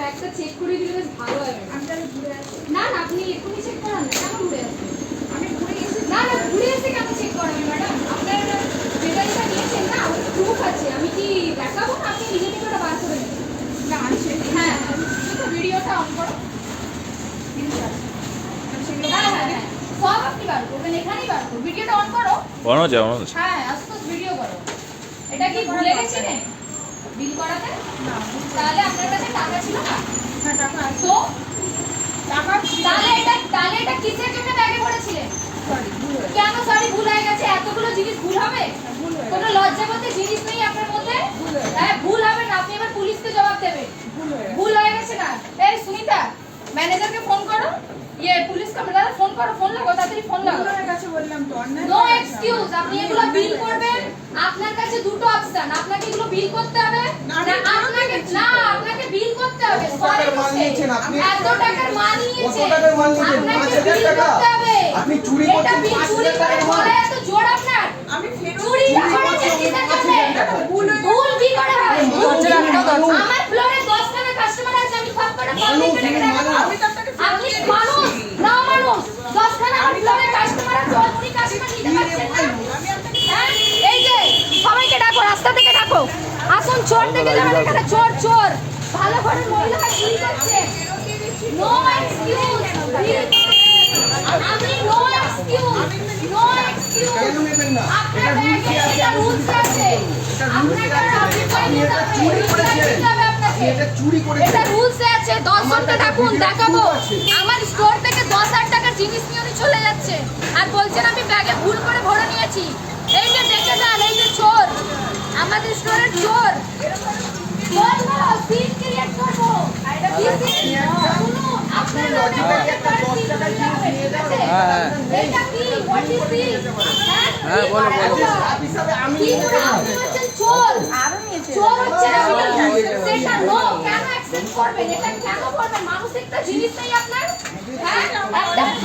ব্যাগটা চেক করে দিলে বেশ ভালো হয়। আমি তাহলে ঘুরে আসি। না না, আপনি এখনই চেক করান না, কেন ঘুরে আসবেন? আমি ঘুরে এসে না না, ঘুরে এসে কেন চেক করাবেন ম্যাডাম? আপনার যেটা নিয়েছেন না, ওই প্রুফ আছে, আমি কি দেখাবো না? আপনি নিজে থেকে ওটা বার করে নেবেন। না আছে, হ্যাঁ ভিডিওটা অন করো। হ্যাঁ হ্যাঁ হ্যাঁ, সব আপনি বার করবেন, এখানেই বার করবেন। ভিডিওটা অন করো। অন হচ্ছে, অন হচ্ছে। হ্যাঁ আস্তে ভিডিও করো। এটা কি ভুলে গেছিলেন বিল করাতে? না, তাহলে আপনার কাছে টাকা ছিল না? হ্যাঁ টাকা আছে। তো টাকা তাহলে এটা কিসের জন্য ব্যাগে ভরেছিলেন? সরি, কেন সরি? ভুল হয়ে গেছে, এতগুলো জিনিস ভুল হবে? কোনো লজ্জা বলতে জিনিস নেই আপনার মধ্যে? হ্যাঁ ভুল হবে না, আপনি এবার পুলিশকে জবাব দেবেন। ভুল হয়ে গেছে না? এই সুনিতা, ম্যানেজারকে ফোন করো। পুলিশ কমিশনার ফোন করো, ফোন লাগাও, তাড়াতাড়ি ফোন লাগাও। আপনার কাছে বললাম তো, নো এক্সকিউজ। আপনি এগুলো বিল করবেন, আপনার কাছে দুটো অপশন, আপনাকে এগুলো বিল করতে হবে না আপনাকে বিল করতে হবে। সরি এত টাকার মাল নিয়েছেন, আপনাকে বিল করতে হবে। আপনি চুরি করছেন, চুরি করে বলে এত জোর আপনার? আমি চুরি করেছি কিসের জন্য? ভুল কি করে হয়? আমার ফ্লোরে 10 খানা কাস্টমার আছে, আমি সব কটা কমপ্লিট করে রেখে দেব। আপনি মানুষ না মানুষ, 10 খানা আমার ফ্লোরে কাস্টমার আছে, আপনি কাস্টমার নিতে পারছেন না? হ্যাঁ এই যে সবাইকে ডাকো, রাস্তা থেকে ডাকো, আসুন। চোর থেকে যাবেন এখানে, চোর চোর ভালো ঘরের মহিলারা চুরি করছে। নো এক্সকিউজ, আপনি নো এক্সকিউজ, নো এক্সকিউজ। আপনার ব্যাগে এটা রুলস আছে, আপনাকে আপনি এটা চুরি করেছেন, এটা চুরি করেছেন, এটা রুলস আছে। 10 জনকে ডাকুন, দেখাবো। আমার স্টোর থেকে 10,000 টাকার জিনিস নিয়ে উনি চলে যাচ্ছে আর বলছেন আমি ব্যাগে ভুল করে ভরে নিয়েছি। এই যে দেখে যান, এই যে চোর, আমাদের স্টোরের চোর। বলবো সিন ক্রিয়েট করবো, এটা বিজনেস শুনুন। আপনার লজিক্যালি একটা 10 টাকার জিনিস নিয়ে যাবে, এটা কি হোয়াট ইজ দিস? হ্যাঁ বলো বলো, হিসাবে আমি আপনি হচ্ছেন চোর, আরো নিয়েছে চোর হচ্ছে সেটা নো। কেন অ্যাকসেপ্ট করবেন? এটা কেন করবেন? মানুষ একটা জিনিস নেই আপনার? হ্যাঁ একটা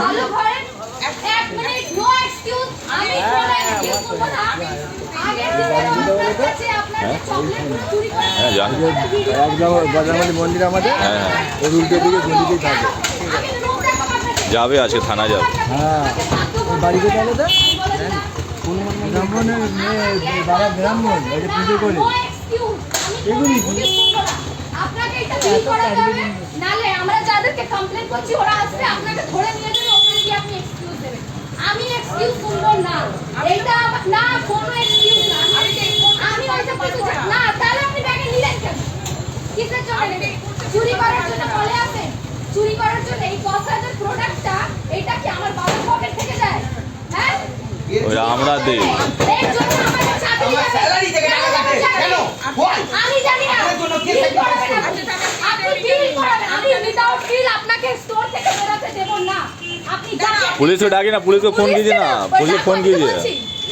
ভালো ঘরে 1 মিনিট নো এক্সকিউজ। আমি কোনো এক্সকিউজ করব না। আমি আগে থেকে আপনার কাছে আপনার চকলেটগুলো চুরি করে একদম বজরংবলী মন্দির আমাদের ওই উল্টো দিকে গলিতেই থাকে। যাবে আজকে থানা যাবে। হ্যাঁ বাড়িতে চলে তো ব্রাহ্মণের মেয়ে, বাবা ব্রাহ্মণ, ওই পুজো করে এগুলি আপনাকে এটা বিল করাতে হবে, নালে আমরা যাদেরকে কমপ্লেইন করছি ওরা আসবে আপনাকে ধরে নিয়ে যাবে, ওখানে গিয়ে আপনি এক্সকিউজ দেবেন। আমি এক্সকিউজ শুনবো না, এটা না কোনো এক্সকিউজ না। আমি ওইটা বলতে চাই না, তাহলে আপনি ব্যাগে নিলেন কেন? কিসের জন্য নেবেন? চুরি করার জন্য বলে আসেন? চুরি করার জন্য এই 10,000 প্রোডাক্টটা এটা কি আমার বাবার পকেট থেকে যায়? হ্যাঁ ওই আমরা দেই, এর জন্য আমাদের চাকরি আমার স্যালারি থেকে টাকা কাটে কেন? আমি জানি না, আপনার জন্য কে বিল করবেন আপনি বিল করাবেন। আমি উইদাউট বিল আপনাকে স্টোর থেকে বেরোতে দেব না। আপনি জানেন पुलिस को डाकिए ना, पुलिस को फोन कीजिए ना, पुलिस को फोन कीजिए।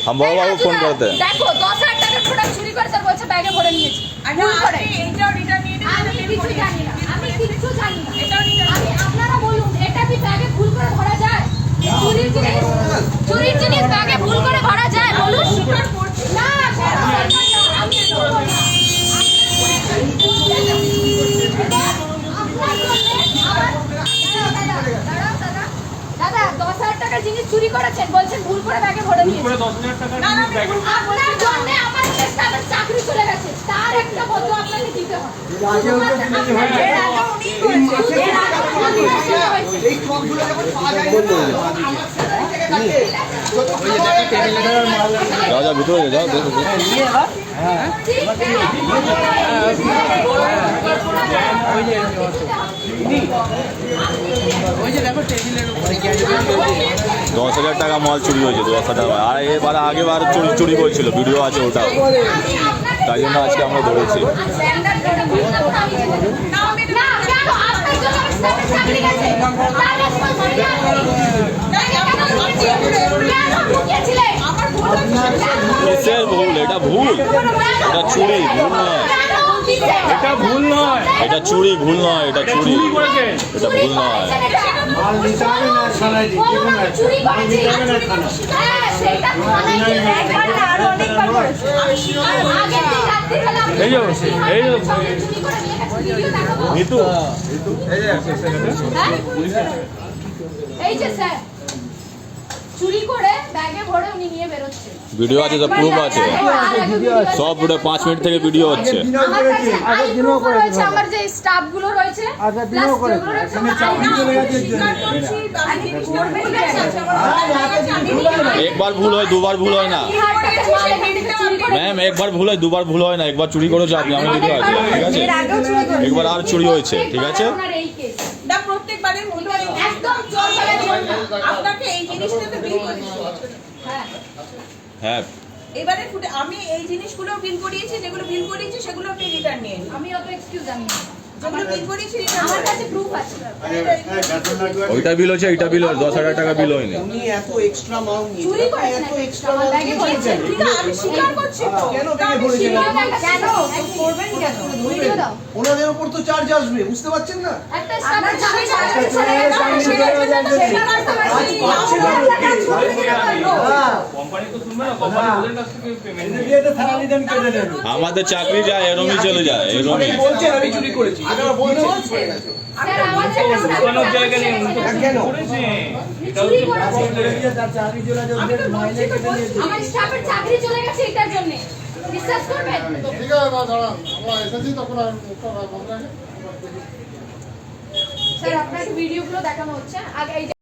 हम बाबू बाबू फोन करते हैं। দেখো 10,000 টাকার প্রোডাক্ট চুরি করে স্যার বলছে ব্যাগে ভরে নিয়েছি। ভুল করে আমি কিছু জানি না, আমি কিছু জানি না। আমি আপনারা বলুন এটা কি ব্যাগে ভুল করে ভরা যায়? চুরির জিনিস ব্যাগে ভুল করে ভরা যায়? বলুন না, আমি বলবো না। দাদা 10,000 টাকার জিনিস চুরি করেছেন, বলছেন ভুল করে ব্যাগে ভরে নিয়েছেন। 10,000 টাকার জিনিস ব্যাগে আপনার জন্য আমার স্টাফের চাকরি চলে গেছে, তার একটা বদলা আপনাকে দিতে হবে। এই টকগুলো যখন পাওয়া যায় না আমার স্যালারি থেকে কাটে যত जाओ जाओ ভিতরে যাও, দেখো নিয়ে এবার হ্যাঁ ওই যে দেখো টেবিলের উপরে 10,000 টাকা মাল চুরি হয়েছে, 10,000 টাকা। আর এবার আগেবার চুরি করেছিল, ভিডিও আছে ওটাও, তাই জন্য আজকে আমরা ধরেছি। কিসের ভুল? এটা ভুল, এটা চুরি, ভুল নয়। এটা ভুল নয়। এটা চুরি, ভুল নয়, এটা চুরি, চুরি করেছে। এটা ভুল নয়। মাল নিতে হবে না থানায় দিতে হবে না চুরি করেছি। হবে না থানা হ্যাঁ, সেটা থানায় গিয়ে একবার না, আরো অনেকবার করেছে। আগের দিন রাত্রিবেলা আপনি এই যে, এই যে। চুরি করে নিয়ে গেছে, ভিডিও দেখাবো। নিতু হ্যাঁ? এই যে স্যার, চুরি করে ব্যাগে ভরে উনি নিয়ে বেরোচ্ছে। ভিডিও আছে, সব প্রুফ আছে, সব পুরো 5 মিনিট থেকে ভিডিও হচ্ছে। আমার কাছে আগের আই দিনও প্রুফ করেছে রয়েছে, আমার যে স্টাফ গুলো রয়েছে, আগের দিনও plus করেছে। যেগুলো রয়েছে, এখানে আমার চাকরি আইনা চলে গেছে স্বীকার করছি, আমি করবেন কেন? একবার ভুল হয়, দুবার ভুল হয় না বিহার থেকে মাল এনে চুরি করে ম্যাম। একবার ভুল হয়, দুবার ভুল হয় না। একবার চুরি করেছো আপনি, আমার ভিডিও আছে, ঠিক আছে। একবার আর চুরি হয়েছে, ঠিক আছে। আপনার এই কেস না, প্রত্যেকবারের মতো একদম চোর বলে চোর না। আপনাকে এই জিনিসটাতে বিল করেছি। হ্যাঁ, হ্যাঁ, এবারে আমি এই জিনিসগুলো বিল করিয়েছি, যেগুলো বিল করিয়েছি সেগুলো আপনি রিটার্ন নিয়ে নিন। আমি অত এক্সকিউজ জানি না। যেগুলো বিল করিয়েছি আমার কাছে প্রুফ আছে। ওইটা বিল হচ্ছে, এইটা বিল হয়, 10,000 টাকা বিল হয়নি। উনি এত এক্সট্রা মাল নিয়ে চুরি করেছেন, এত এক্সট্রা আমার মাল ব্যাগে ভরেছেন। কিন্তু আমি স্বীকার করছি তো। কেন তা ব্যাগে আমি ভরেছেন? স্বীকার কেন করবেন কেন? ভিডিও দাও। ওনাদের উপর তো চার্জ আসবে, বুঝতে পারছেন না? একটা স্টাফের চাকরি চলে গেছে। কোম্পানি তো শুনবে না, কোম্পানি ওদের কাছ থেকে পেমেন্ট নেবে। বিয়েতে থানা নিদেন কেটে দেবে আমাদের চাকরি যায়, এরমই চলে যায়, এরমই। বলছেন আমি চুরি করেছি, আপনারা বলছেন স্যার, আমাদের একটা staff কোনো জায়গা নেই, উনি তো কেন? করেছে। এটা চুরি হচ্ছে করেছে। তার চাকরি চলে যাবে মাইনে কেটে নিয়েছে আমার স্টাফের চাকরি চলে গেছে এটার জন্য। বিশ্বাস করবেন? ঠিক আছে দাঁড়ান, আমরা এসেছি তখন আর মুখটা বন্ধ রাখে। স্যার, আপনাকে ভিডিওগুলো দেখানো হচ্ছে। আগে এই যে